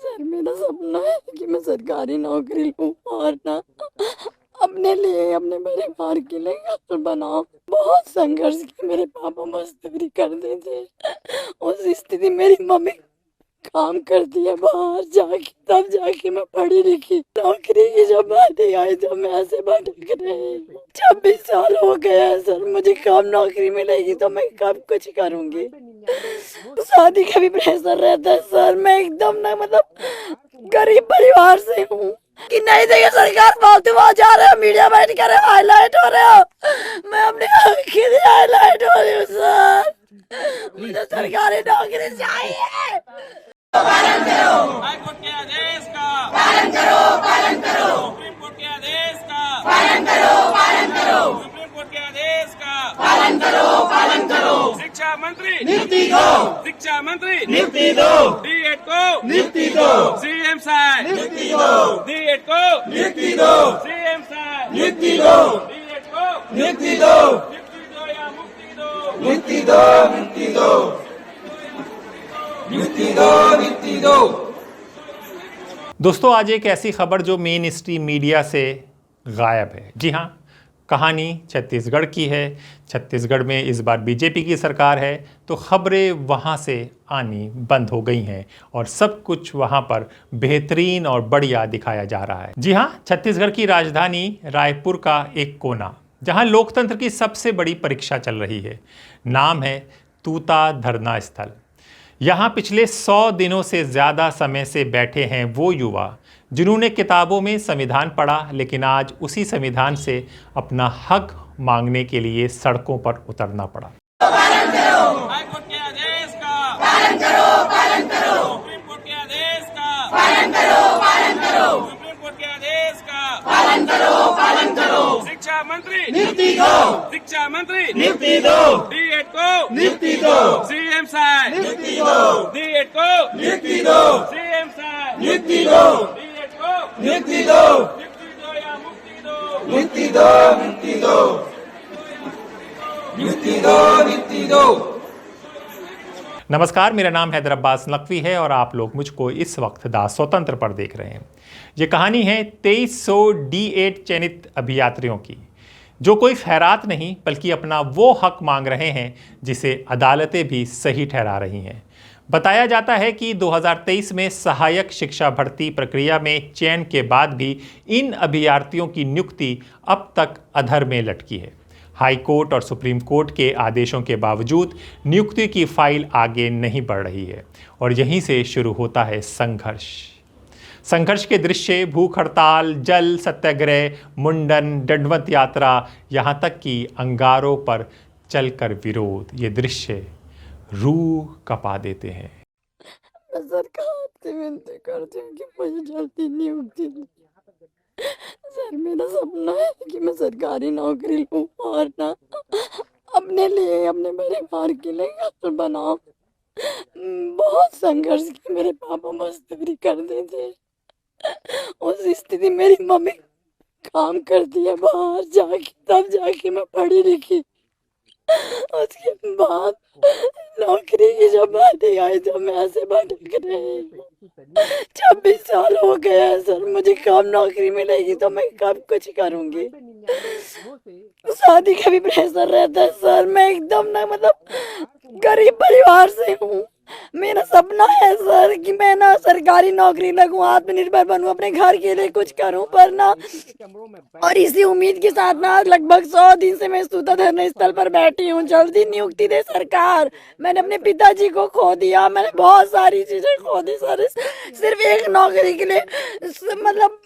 Sir मेरा सपना है कि मैं सरकारी नौकरी लूं और ना अपने लिए अपने परिवार के लिए घर बनाऊं। बहुत संघर्ष किया, मेरे पापा मजदूरी करते थे। उस स्थिति मेरी मम्मी काम करती है बाहर जाके, तब जाके मैं पढ़ी लिखी। नौकरी की जब बातें आई तो मैं ऐसे भटक रही। 26 साल हो गया है सर, मुझे कब नौकरी मिलेगी तो मैं कब कुछ करूंगी। शादी का भी प्रेशर रहता है सर। मैं एकदम ना मतलब गरीब परिवार से हूँ कि नहीं देगा सरकार। फालतू वहां जा रहे हो, मीडिया बैठ कर हाईलाइट हो रहे हो। मैं अपने आंखें से हाईलाइट हो रही हूँ सर। मुझे सरकारी नौकरी चाहिए। पालन करो। हाई कोर्ट के आदेश का पालन करो, पालन करो। सुप्रीम कोर्ट के आदेश का पालन करो, पालन करो। सुप्रीम कोर्ट के आदेश का पालन करो, पालन करो। शिक्षा मंत्री नियुक्ति दो, शिक्षा मंत्री नियुक्ति दो। डीएड को नियुक्ति दो, सीएम साहब नियुक्ति दो। डीएड को नियुक्ति दो, सीएम साहब नियुक्ति दो। डीएड को नियुक्ति दो, नियुक्ति दो या मुक्ति दो, नियुक्ति दो, मुक्ति दो, नियुक्ति दो, नियुक्ति दो। दोस्तों, आज एक ऐसी खबर जो मेन स्ट्रीम मीडिया से गायब है। जी हाँ, कहानी छत्तीसगढ़ की है। छत्तीसगढ़ में इस बार बीजेपी की सरकार है, तो खबरें वहाँ से आनी बंद हो गई हैं और सब कुछ वहाँ पर बेहतरीन और बढ़िया दिखाया जा रहा है। जी हाँ, छत्तीसगढ़ की राजधानी रायपुर का एक कोना, जहाँ लोकतंत्र की सबसे बड़ी परीक्षा चल रही है। नाम है तूता धरना स्थल। यहाँ पिछले 100 दिनों से ज़्यादा समय से बैठे हैं वो युवा जिन्होंने किताबों में संविधान पढ़ा, लेकिन आज उसी संविधान से अपना हक मांगने के लिए सड़कों पर उतरना पड़ा। पालन करो। हाई कोर्ट के आदेश का पालन करो, पालन करो। सुप्रीम कोर्ट के आदेश का पालन करो, पालन करो। सुप्रीम कोर्ट के आदेश का पालन करो, पालन करो। शिक्षा मंत्री नियुक्ति दो, शिक्षा मंत्री नियुक्ति दो। डीएड को नियुक्ति दो, सीएम साहब नियुक्ति दो। डीएड को नियुक्ति दो, सीएम साहब नियुक्ति दो। डीएड को नियुक्ति दो, नियुक्ति दो या मुक्ति दो, नियुक्ति दो, मुक्ति दो, नियुक्ति दो, नियुक्ति दो। नमस्कार, मेरा नाम हैदर अब्बास नकवी है और आप लोग मुझको इस वक्त दा स्वतंत्र पर देख रहे हैं। ये कहानी है 2300 D8 चयनित अभियात्रियों की, जो कोई खैरात नहीं बल्कि अपना वो हक मांग रहे हैं जिसे अदालतें भी सही ठहरा रही हैं। बताया जाता है कि 2023 में सहायक शिक्षा भर्ती प्रक्रिया में चयन के बाद भी इन अभियार्थियों की नियुक्ति अब तक अधर में लटकी है। हाई कोर्ट और सुप्रीम कोर्ट के आदेशों के बावजूद नियुक्ति की फाइल आगे नहीं बढ़ रही है और यहीं से शुरू होता है संघर्ष। संघर्ष के दृश्य भूख हड़ताल, जल सत्याग्रह, मुंडन, दंडवत यात्रा, यहाँ तक कि अंगारों पर चलकर विरोध, ये दृश्य रूह कपा देते हैं। मैं सरकार से विनती करती हूँ कि मुझे जल्दी नियुक्ति दे। सर मेरा सपना है कि मैं सरकारी नौकरी लूं और ना अपने लिए अपने परिवार के लिए घर बनाऊं। बहुत संघर्ष किया, मेरे पापा मजदूरी करते थे। उस स्थिति मेरी मम्मी काम करती है बाहर जाके, तब जाके मैं पढ़ी लिखी। उसके बाद नौकरी की जब बातें आई तो मैं ऐसे भटक रही। 26 साल हो गया है सर, मुझे कब नौकरी मिलेगी तो मैं कब कुछ करूंगी। शादी का भी प्रेशर रहता है सर। मैं एकदम ना मतलब गरीब परिवार से हूँ। मेरा सपना है सर कि मैं ना सरकारी नौकरी लगूं, आत्मनिर्भर बनूं, अपने घर के लिए कुछ करूं, पर ना और इसी उम्मीद के साथ ना लगभग 100 दिन से मैं तूता धरना स्थल पर बैठी हूं। जल्दी नियुक्ति दे सरकार। मैंने अपने पिताजी को खो दिया, मैंने बहुत सारी चीजें खो दी सर, सिर्फ एक नौकरी के लिए। मतलब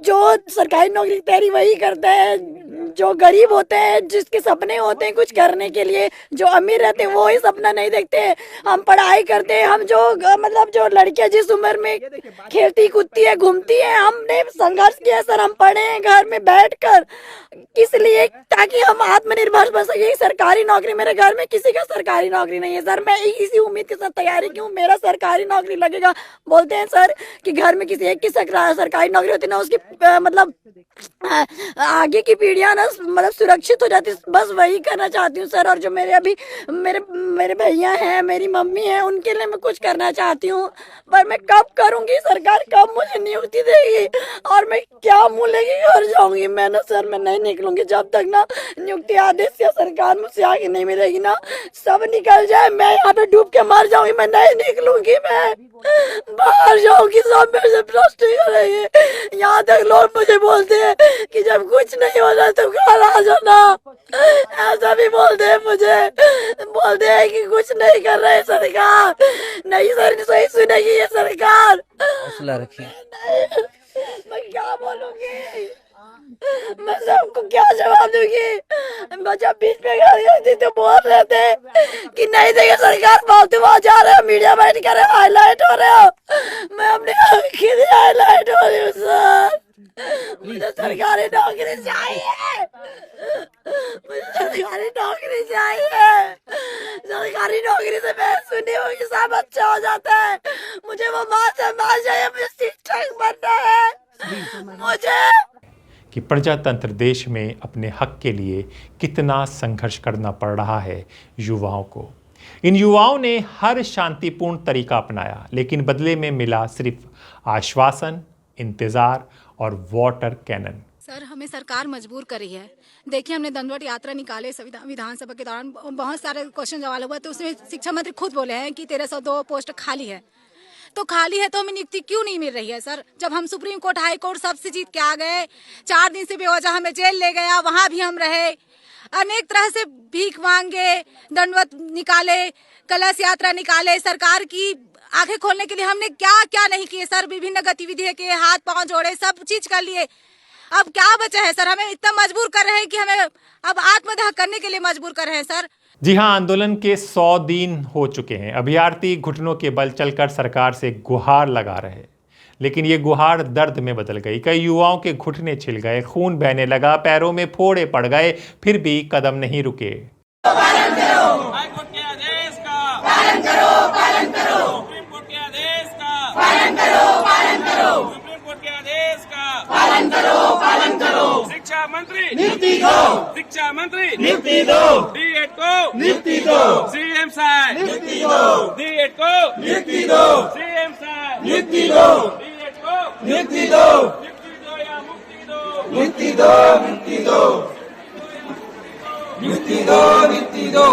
जो सरकारी नौकरी की तैयारी वही करते हैं जो गरीब होते हैं, जिसके सपने होते हैं कुछ करने के लिए। जो अमीर रहते हैं वो ही सपना नहीं देखते। हम पढ़ाई करते हैं, हम जो मतलब जो लड़कियां जिस उम्र में खेलती कूदती है, घूमती है, हमने संघर्ष किया सर। हम पढ़े हैं घर में बैठकर, इसलिए ताकि हम आत्मनिर्भर बन सके। सरकारी नौकरी, मेरे घर में किसी का सरकारी नौकरी नहीं है सर। मैं इसी उम्मीद के साथ तैयारी की हूँ, मेरा सरकारी नौकरी लगेगा। बोलते हैं सर कि घर में किसी एक की सरकारी नौकरी होती ना, उसकी मतलब आगे की पीढ़ियां ना मतलब सुरक्षित हो जाती। बस वही करना चाहती हूँ सर। और जो मेरे अभी मेरे भैया हैं, मेरी मम्मी है, उनके लिए मैं कुछ करना चाहती हूँ, पर मैं कब करूँगी? सरकार कब मुझे नियुक्ति देगी और मैं क्या मुँह लेके घर जाऊँगी? मैं ना सर, मैं नहीं निकलूंगी जब तक ना नियुक्ति आदेश या सरकार मुझसे आगे नहीं मिलेगी ना। सब निकल जाए, मैं यहाँ पे डूब के मर जाऊंगी, मैं नहीं निकलूंगी, मैं बाहर जाऊंगी। सब मेरे से प्रश्न करेंगे। यहाँ तक लोग मुझे बोलते हैं कि जब कुछ नहीं हो रहा तो घर आ जाना, ऐसा भी बोलते हैं मुझे, बोलते हैं कि कुछ नहीं कर रहे सरकार। नहीं सर, सही सुनेगी ये सरकार। हौसला रखिए। मैं क्या बोलूंगी? मैं सबको क्या जवाब दूंगी? मैं जब बीच में घर गई थी तो बोल रहे थे कि नहीं देगा सरकार, फालतू वहां जा रहे हो, मीडिया बैठ कर हाईलाइट हो रहे हो। मैं अपने आंखें से हाईलाइट हो रही हूँ सर। मुझे सरकारी नौकरी चाहिए, मुझे सरकारी नौकरी चाहिए। सरकारी नौकरी से मैं सुनी हूँ कि सब अच्छा हो जाता है। मुझे वो माँ से मार चाहिए, मुझे शिक्षक बनना है। मुझे कि प्रजातंत्र देश में अपने हक के लिए कितना संघर्ष करना पड़ रहा है युवाओं को। इन युवाओं ने हर शांतिपूर्ण तरीका अपनाया, लेकिन बदले में मिला सिर्फ आश्वासन, इंतजार और वाटर कैनन। सर, हमें सरकार मजबूर करी है। देखिए, हमने दंडवत यात्रा निकाले, विधानसभा के दौरान बहुत सारे क्वेश्चन जवाब हुआ, तो उसमें शिक्षा मंत्री खुद बोले हैं कि 1302 पोस्ट खाली है। तो खाली है तो हमें नियुक्ति क्यों नहीं मिल रही है सर? जब हम सुप्रीम कोर्ट, हाई कोर्ट सबसे जीत के आ गए, 4 दिन से बेवजह हमें जेल ले गया, वहां भी हम रहे, अनेक तरह से भीख मांगे, दंडवत निकाले, कलश यात्रा निकाले, सरकार की आंखें खोलने के लिए हमने क्या क्या नहीं किए सर। विभिन्न गतिविधियां किए, हाथ पांव जोड़े, सब चीज कर लिए। अब क्या बचा है सर? हमें इतना मजबूर कर रहे हैं कि हमें अब आत्मदाह करने के लिए मजबूर कर रहे हैं सर। जी हां, आंदोलन के 100 दिन हो चुके हैं। अभ्यर्थी घुटनों के बल चलकर सरकार से गुहार लगा रहे, लेकिन ये गुहार दर्द में बदल गई। कई युवाओं के घुटने छिल गए, खून बहने लगा, पैरों में फोड़े पड़ गए, फिर भी कदम नहीं रुके। हाईकोर्ट के आदेश का पालन करो, पालन करो। सुप्रीम कोर्ट के आदेश का पालन करो, पालन करो। सुप्रीम कोर्ट के आदेश का पालन करो, पालन करो। शिक्षा मंत्री नियुक्ति दो, शिक्षा मंत्री नियुक्ति दो। D.Ed को नियुक्ति दो, CM साहब नियुक्ति दो। D.Ed को नियुक्ति दो, CM साहब नियुक्ति दो। D.Ed को नियुक्ति दो, नियुक्ति दो या मुक्ति दो, नियुक्ति दो, नियुक्ति दो, नियुक्ति दो, नियुक्ति दो।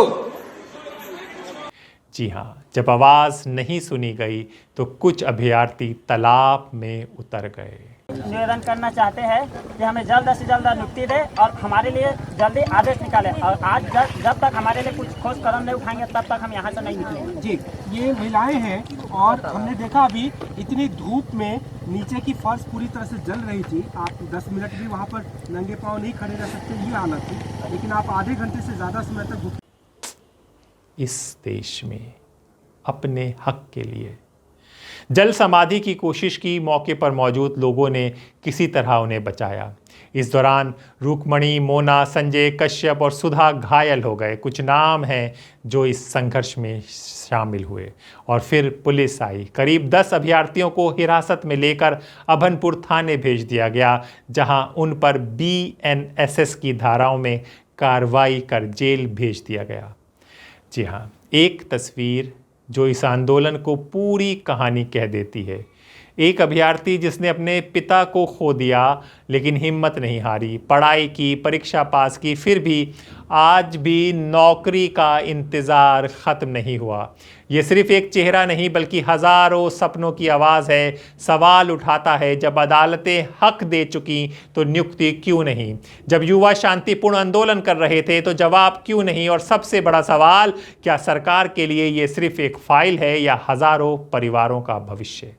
जी हां, जब आवाज नहीं सुनी गई तो कुछ अभ्यर्थी तालाब में उतर गए। निवेदन करना चाहते हैं कि हमें जल्द से जल्द नियुक्ति दे और हमारे लिए जल्दी आदेश निकाले। और आज जब तक हमारे लिए कुछ ठोस कदम नहीं उठाएंगे तब तक हम यहाँ से नहीं निकलेंगे। जी, ये महिलाएं हैं और हमने देखा अभी इतनी धूप में नीचे की फर्श पूरी तरह से जल रही थी। आप 10 मिनट भी वहाँ पर नंगे पाँव नहीं खड़े रह सकते, ये हालत थी, लेकिन आप आधे घंटे से ज़्यादा समय तक इस देश में अपने हक के लिए जल समाधि की कोशिश की। मौके पर मौजूद लोगों ने किसी तरह उन्हें बचाया। इस दौरान रुक्मणी, मोना, संजय, कश्यप और सुधा घायल हो गए। कुछ नाम हैं जो इस संघर्ष में शामिल हुए और फिर पुलिस आई। करीब 10 अभ्यर्थियों को हिरासत में लेकर अभनपुर थाने भेज दिया गया, जहां उन पर BNSS की धाराओं में कार्रवाई कर जेल भेज दिया गया। जी हाँ, एक तस्वीर जो इस आंदोलन को पूरी कहानी कह देती है। एक अभ्यर्थी जिसने अपने पिता को खो दिया लेकिन हिम्मत नहीं हारी, पढ़ाई की, परीक्षा पास की, फिर भी आज भी नौकरी का इंतज़ार ख़त्म नहीं हुआ। ये सिर्फ एक चेहरा नहीं बल्कि हज़ारों सपनों की आवाज़ है। सवाल उठाता है, जब अदालतें हक दे चुकी तो नियुक्ति क्यों नहीं? जब युवा शांतिपूर्ण आंदोलन कर रहे थे तो जवाब क्यों नहीं? और सबसे बड़ा सवाल, क्या सरकार के लिए ये सिर्फ एक फाइल है या हज़ारों परिवारों का भविष्य?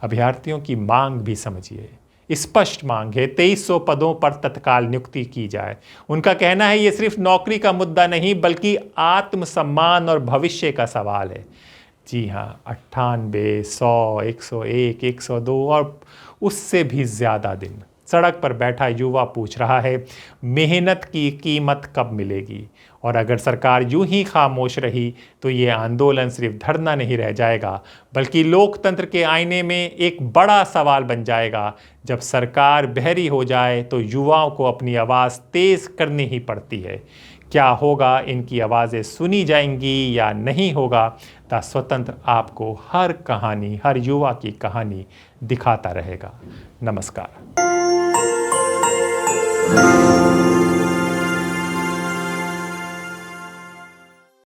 अभ्यर्थियों की मांग भी समझिए, स्पष्ट मांग है 2300 पदों पर तत्काल नियुक्ति की जाए। उनका कहना है ये सिर्फ नौकरी का मुद्दा नहीं बल्कि आत्मसम्मान और भविष्य का सवाल है। जी हाँ, 98, 100, 101, 102 और उससे भी ज़्यादा दिन सड़क पर बैठा युवा पूछ रहा है, मेहनत की कीमत कब मिलेगी? और अगर सरकार यूं ही खामोश रही तो ये आंदोलन सिर्फ धरना नहीं रह जाएगा बल्कि लोकतंत्र के आईने में एक बड़ा सवाल बन जाएगा। जब सरकार बहरी हो जाए तो युवाओं को अपनी आवाज़ तेज़ करनी ही पड़ती है। क्या होगा? इनकी आवाज़ें सुनी जाएंगी या नहीं होगा? द स्वतंत्र आपको हर कहानी, हर युवा की कहानी दिखाता रहेगा। नमस्कार।